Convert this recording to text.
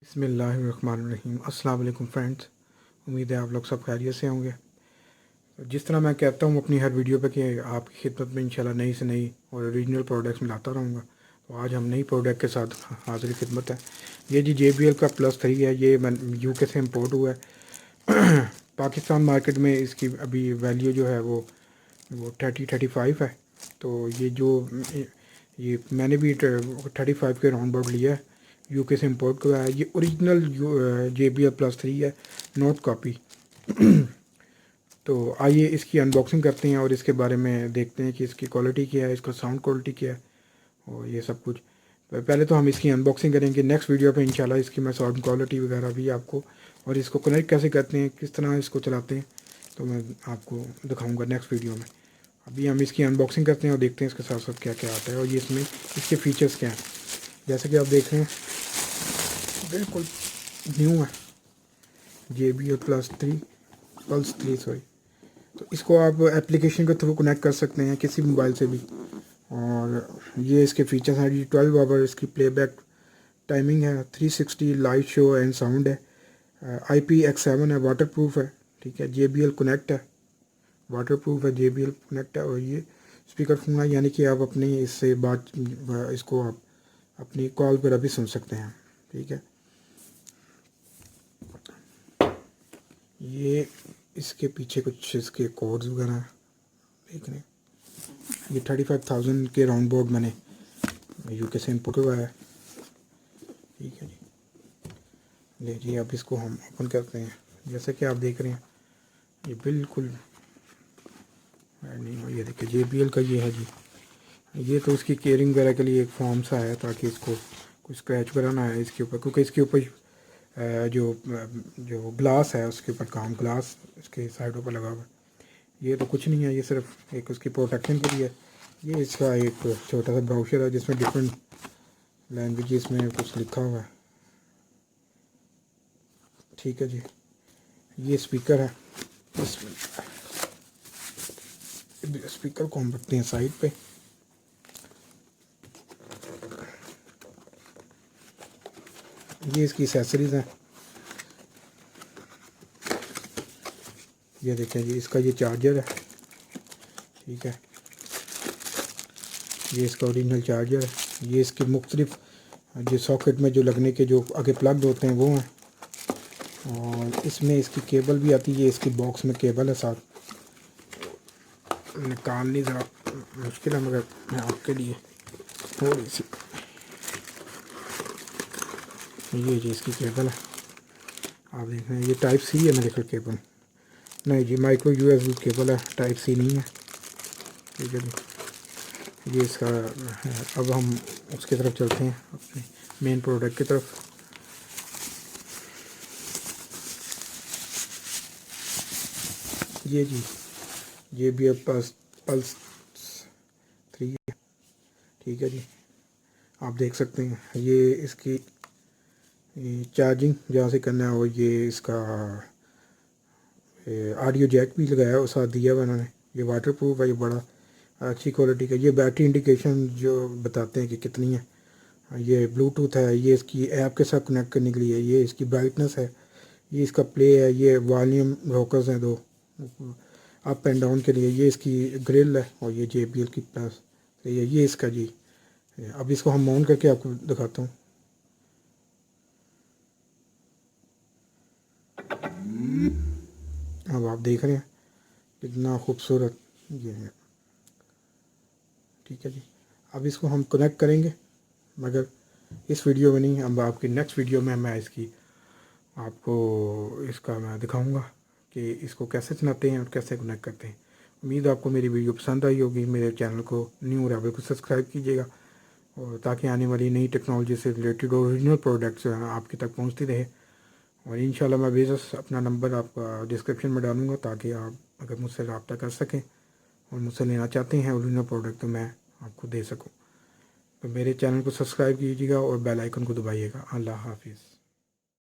بسم اللہ الرحمن الرحیم۔ السلام علیکم فرینڈس، امید ہے آپ لوگ سب خیریت سے ہوں گے۔ جس طرح میں کہتا ہوں اپنی ہر ویڈیو پہ کہ آپ کی خدمت میں انشاءاللہ نئی سے نئی اور اوریجنل پروڈکٹس میں لاتا رہوں گا، تو آج ہم نئی پروڈکٹ کے ساتھ حاضر خدمت ہے۔ یہ جی JBL کا +3 ہے، یہ UK سے امپورٹ ہوا ہے۔ پاکستان مارکیٹ میں اس کی ابھی ویلیو جو ہے وہ 35 ہے۔ تو یہ میں نے بھی 35 کے راؤنڈ باؤٹ لیا ہے، UK سے امپورٹ کروایا ہے۔ یہ اوریجنل JBL +3 ہے، نوٹ کاپی۔ تو آئیے اس کی انباکسنگ کرتے ہیں اور اس کے بارے میں دیکھتے ہیں کہ اس کی کوالٹی کیا ہے، اس کا ساؤنڈ کوالٹی کیا ہے اور یہ سب کچھ۔ پہلے تو ہم اس کی انباکسنگ کریں گے، نیکسٹ ویڈیو پہ انشاءاللہ اس کی میں ساؤنڈ کوالٹی وغیرہ بھی آپ کو، اور اس کو کنیکٹ کیسے کرتے ہیں، کس طرح اس کو چلاتے ہیں، تو میں آپ کو دکھاؤں گا نیکسٹ ویڈیو میں۔ ابھی ہم اس کی انباکسنگ کرتے ہیں اور دیکھتے ہیں اس کے ساتھ ساتھ کیا کیا آتا ہے اور یہ اس میں اس کے فیچرز کیا ہیں۔ جیسے کہ آپ دیکھ رہے ہیں بالکل نیو ہے JBL +3 سوری۔ تو اس کو آپ اپلیکیشن کے تھرو کنیکٹ کر سکتے ہیں کسی موبائل سے بھی، اور یہ اس کے فیچرز ہیں جی۔ 12 آور اس کی پلے بیک ٹائمنگ ہے، 360 لائٹ شو اینڈ ساؤنڈ ہے، IPX7 ہے، واٹر پروف ہے، ٹھیک ہے۔ JBL کنیکٹ ہے، واٹر پروف ہے، JBL کنیکٹ ہے، اور یہ اسپیکر فون ہے، یعنی کہ آپ اپنی اس سے اس کو آپ اپنی کال پر ابھی سن سکتے ہیں، ٹھیک ہے۔ یہ اس کے پیچھے کچھ اس کے کوڈز وغیرہ ہیں، دیکھ رہے ہیں۔ یہ 35,000 کے راؤنڈ بورڈ میں نے UK سے امپورٹ ہوا ہے، ٹھیک ہے جی۔ لے جی اب اس کو ہم اوپن کرتے ہیں۔ جیسے کہ آپ دیکھ رہے ہیں یہ بالکل نہیں ہو، یہ دیکھیں JBL کا یہ ہے جی۔ یہ تو اس کی کیئرنگ وغیرہ کے لیے ایک فارم سا ہے تاکہ اس کو کوئی اسکریچ وغیرہ نہ آئے اس کے اوپر، کیونکہ اس کے اوپر جو گلاس ہے اس کے اوپر کام گلاس اس کے سائڈوں پر لگا ہوا ہے۔ یہ تو کچھ نہیں ہے، یہ صرف ایک اس کی پروٹیکشن کے لیے۔ یہ اس کا ایک چھوٹا سا براؤچر ہے جس میں ڈفرینٹ لینگویجز میں کچھ لکھا ہوا ہے، ٹھیک ہے جی۔ یہ اسپیکر ہے، اسپیکر کو ہم رکھتے ہیں سائڈ پہ۔ یہ اس کی ایکسیسریز ہیں، یہ دیکھیں جی۔ اس کا یہ چارجر ہے، ٹھیک ہے۔ یہ اس کا اوریجنل چارجر ہے۔ یہ اس کی مختلف جو ساکٹ میں جو لگنے کے جو آگے پلگ ہوتے ہیں وہ ہیں، اور اس میں اس کی کیبل بھی آتی ہے۔ یہ اس کی باکس میں کیبل ہے ساتھ، نکالنی ذرا مشکل ہے مگر میں آپ کے لیے تھوڑی سی۔ یہ جی اس کی کیبل ہے، آپ دیکھ رہے ہیں۔ یہ ٹائپ C ہے میرے خیال کیبل، نہیں جی مائکرو USB کیبل ہے، ٹائپ C نہیں ہے، ٹھیک ہے جی۔ یہ اس کا ہے۔ اب ہم اس کی طرف چلتے ہیں، اپنے مین پروڈکٹ کی طرف۔ یہ جی JBL +3 ہے، ٹھیک ہے جی۔ آپ دیکھ سکتے ہیں یہ اس کی چارجنگ جہاں سے کرنا ہے، اور یہ اس کا آڈیو جیک بھی لگایا ہے اور ساتھ دیا ہوا انہوں نے۔ یہ واٹر پروف ہے، یہ بڑا اچھی کوالٹی کا۔ یہ بیٹری انڈیکیشن جو بتاتے ہیں کہ کتنی ہے۔ یہ بلوٹوتھ ہے، یہ اس کی ایپ کے ساتھ کنیکٹ کرنے کے لیے۔ یہ اس کی برائٹنس ہے، یہ اس کا پلے ہے۔ یہ والیوم روکرز ہیں دو اپ اینڈ ڈاؤن کے لیے۔ یہ اس کی گرل ہے، اور یہ JBL کی +3 ہے۔ یہ اس کا جی۔ اب اس کو ہم ماؤنٹ کر کے آپ کو دکھاتا ہوں۔ اب آپ دیکھ رہے ہیں کتنا خوبصورت یہ ہے، ٹھیک ہے جی۔ اب اس کو ہم کنیکٹ کریں گے، مگر اس ویڈیو میں نہیں، اب آپ کی نیکسٹ ویڈیو میں میں اس کی آپ کو اس کا میں دکھاؤں گا کہ اس کو کیسے چلاتے ہیں اور کیسے کنیکٹ کرتے ہیں۔ امید آپ کو میری ویڈیو پسند آئی ہوگی۔ میرے چینل کو نیو رابل کو سبسکرائب کیجیے گا، اور تاکہ آنے والی نئی ٹیکنالوجی سے ریلیٹڈ اوریجنل پروڈکٹس آپ کی تک پہنچتی رہے۔ اور انشاءاللہ میں بیزس اپنا نمبر آپ کا ڈسکرپشن میں ڈالوں گا، تاکہ آپ اگر مجھ سے رابطہ کر سکیں اور مجھ سے لینا چاہتے ہیں اوریجنل پروڈکٹ تو میں آپ کو دے سکوں۔ تو میرے چینل کو سبسکرائب کیجیے گا اور بیل آئیکن کو دبائیے گا۔ اللہ حافظ۔